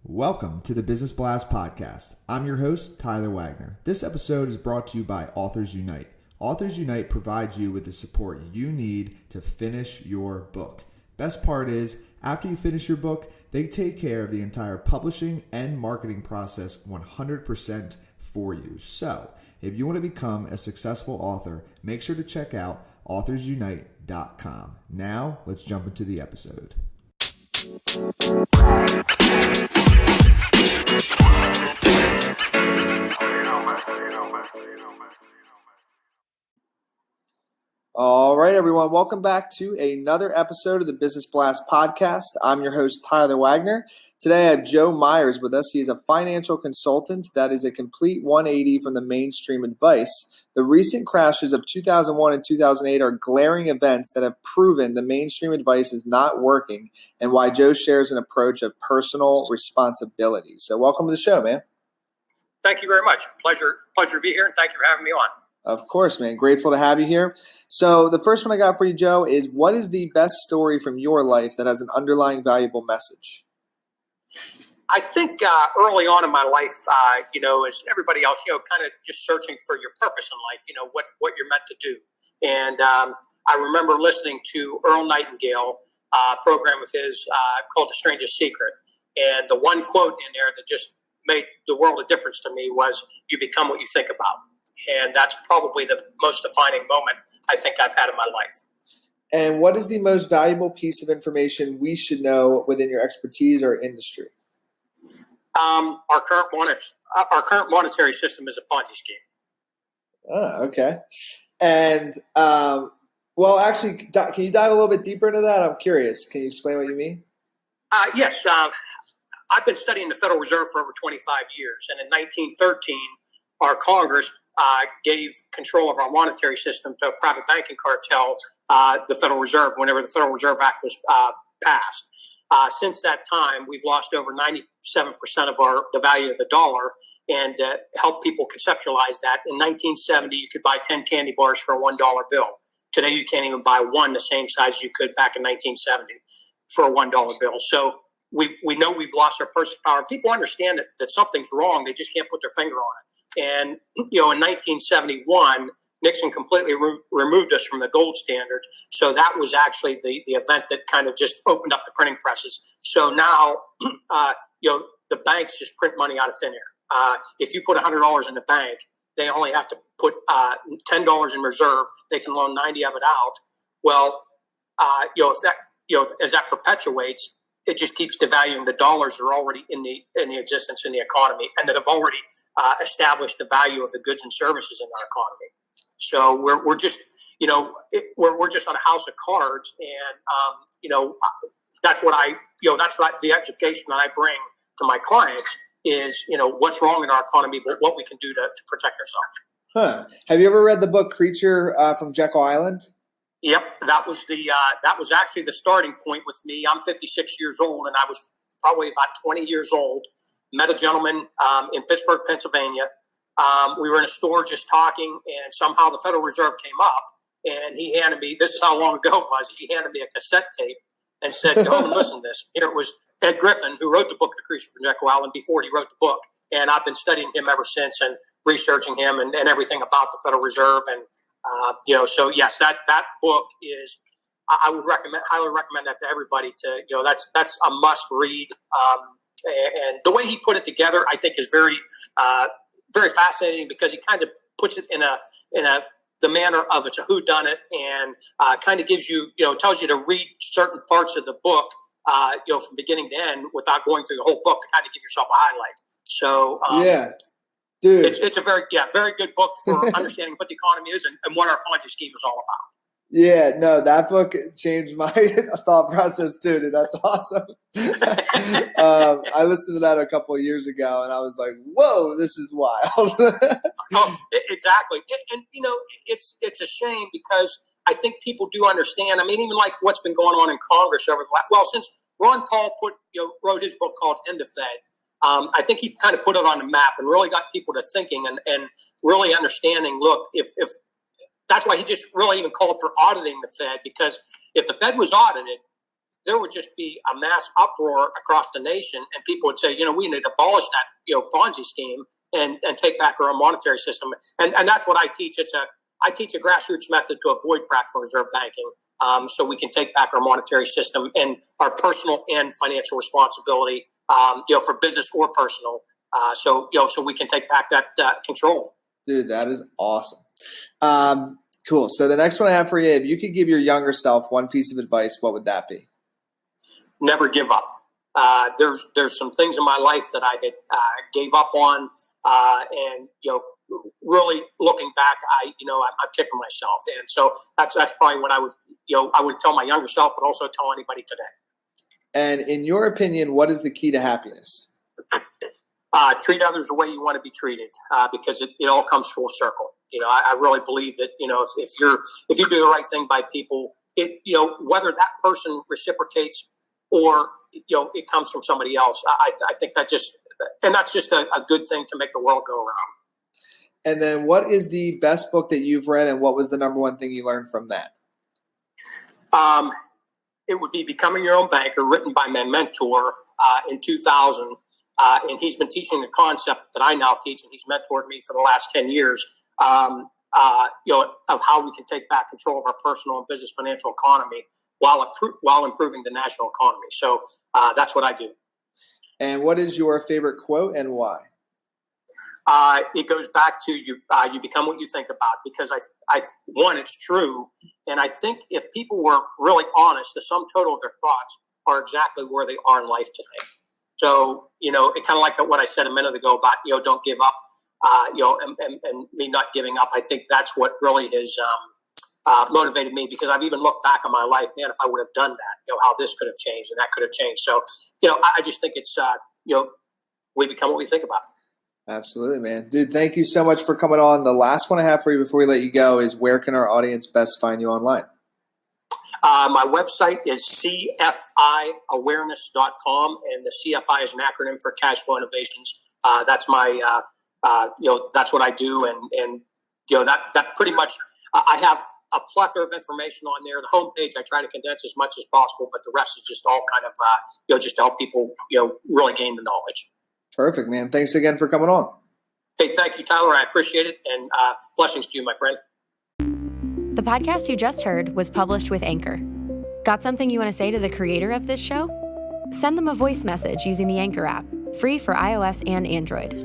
Welcome to the Business Blast Podcast. I'm your host, Tyler Wagner. This episode is brought to you by Authors Unite. Authors Unite provides you with the support you need to finish your book. Best part is, after you finish your book, they take care of the entire publishing and marketing process 100% for you. So, if you want to become a successful author, make sure to check out authorsunite.com. Now, let's jump into the episode. All right, everyone. Welcome back to another episode of the Business Blast Podcast. I'm your host, Tyler Wagner. Today, I have Joe Myers with us. He is a financial consultant that is a complete 180 from the mainstream advice. The recent crashes of 2001 and 2008 are glaring events that have proven the mainstream advice is not working and why Joe shares an approach of personal responsibility. So welcome to the show, man. Thank you very much. Pleasure to be here, and thank you for having me on. Of course, man. Grateful to have you here. So the first one I got for you, Joe, is what is the best story from your life that has an underlying valuable message? I think early on in my life, as everybody else, kind of just searching for your purpose in life, what you're meant to do. And I remember listening to Earl Nightingale, a program of his called The Strangest Secret. And the one quote in there that just made the world of difference to me was, you become what you think about. And that's probably the most defining moment I think I've had in my life. And what is the most valuable piece of information we should know within your expertise or industry? Our current monetary system is a Ponzi scheme. Oh, okay. And, actually, can you dive a little bit deeper into that? I'm curious. Can you explain what you mean? Yes. I've been studying the Federal Reserve for over 25 years. And in 1913, our Congress gave control of our monetary system to a private banking cartel, the Federal Reserve, whenever the Federal Reserve Act was passed. Since that time, we've lost over 97% of the value of the dollar. And to help people conceptualize that, in 1970, you could buy 10 candy bars for a $1 bill. Today, you can't even buy one the same size you could back in 1970 for a $1 bill. So we know we've lost our purchasing power. People understand that something's wrong. They just can't put their finger on it. And, in 1971, Nixon completely removed us from the gold standard. So that was actually the event that kind of just opened up the printing presses. So now, the banks just print money out of thin air. If you put $100 in the bank, they only have to put $10 in reserve. They can loan 90 of it out. Well, as that perpetuates, it just keeps devaluing the dollars that are already in the existence in the economy and that have already established the value of the goods and services in our economy. So we're just we're just on a house of cards, and that's what the education that I bring to my clients is what's wrong in our economy, but what we can do to protect ourselves. Have you ever read the book Creature from Jekyll Island? Yep, that was actually the starting point with me. I'm 56 years old, and I was probably about 20 years old. Met a gentleman in Pittsburgh, Pennsylvania. We were in a store just talking, and somehow the Federal Reserve came up, and he handed me, this is how long ago it was, he handed me a cassette tape and said, go and listen to this. Here it was Ed Griffin, who wrote the book, The Creature from Jekyll Island, before he wrote the book. And I've been studying him ever since and researching him and everything about the Federal Reserve. And so yes, that book is, I would highly recommend that to everybody. That's a must read. And the way he put it together, I think, is very, very fascinating because he kind of puts it in the manner of it's a whodunit and kind of gives you, tells you to read certain parts of the book, from beginning to end without going through the whole book to kind of give yourself a highlight. So yeah. Dude. It's a very good book for understanding what the economy is and what our Ponzi scheme is all about. Yeah, no, that book changed my thought process too, dude. That's awesome. I listened to that a couple of years ago, and I was like, "Whoa, this is wild." Exactly, and it's a shame because I think people do understand. I mean, even like what's been going on in Congress over since Ron Paul wrote his book called End of Fed. I think he kind of put it on the map and really got people to thinking and really understanding, look, if that's why he just really even called for auditing the Fed, because if the Fed was audited, there would just be a mass uproar across the nation, and people would say, we need to abolish that, Ponzi scheme and take back our own monetary system. And that's what I teach. I teach a grassroots method to avoid fractional reserve banking, so we can take back our monetary system and our personal and financial responsibility, for business or personal. So we can take back that control. Dude, that is awesome. Cool. So the next one I have for you, if you could give your younger self one piece of advice, what would that be? Never give up. There's some things in my life that I had gave up on, and really looking back, I'm kicking myself, and so that's probably what I would tell my younger self, but also tell anybody today. And in your opinion, what is the key to happiness? Treat others the way you want to be treated, because it all comes full circle. I really believe that if you do the right thing by people, whether that person reciprocates or it comes from somebody else, I think that's just a good thing to make the world go around. And then what is the best book that you've read, and what was the number one thing you learned from that? It would be Becoming Your Own Banker, written by my mentor in 2000. And he's been teaching the concept that I now teach, and he's mentored me for the last 10 years, of how we can take back control of our personal and business financial economy while improving the national economy. So that's what I do. And what is your favorite quote and why? It goes back to you become what you think about, because one, it's true. And I think if people were really honest, the sum total of their thoughts are exactly where they are in life today. So, it kind of like what I said a minute ago about, don't give up, and me not giving up. I think that's what really has motivated me, because I've even looked back on my life, man, if I would have done that, how this could have changed and that could have changed. So, I just think it's, we become what we think about. Absolutely, man. Dude, thank you so much for coming on. The last one I have for you before we let you go is, where can our audience best find you online? My website is cfiawareness.com, and the CFI is an acronym for Cash Flow Innovations. That's my, that's what I do. And that pretty much, I have a plethora of information on there. The homepage, I try to condense as much as possible, but the rest is just all kind of, just to help people, really gain the knowledge. Perfect, man. Thanks again for coming on. Hey, thank you, Tyler. I appreciate it. And blessings to you, my friend. The podcast you just heard was published with Anchor. Got something you want to say to the creator of this show? Send them a voice message using the Anchor app, free for iOS and Android.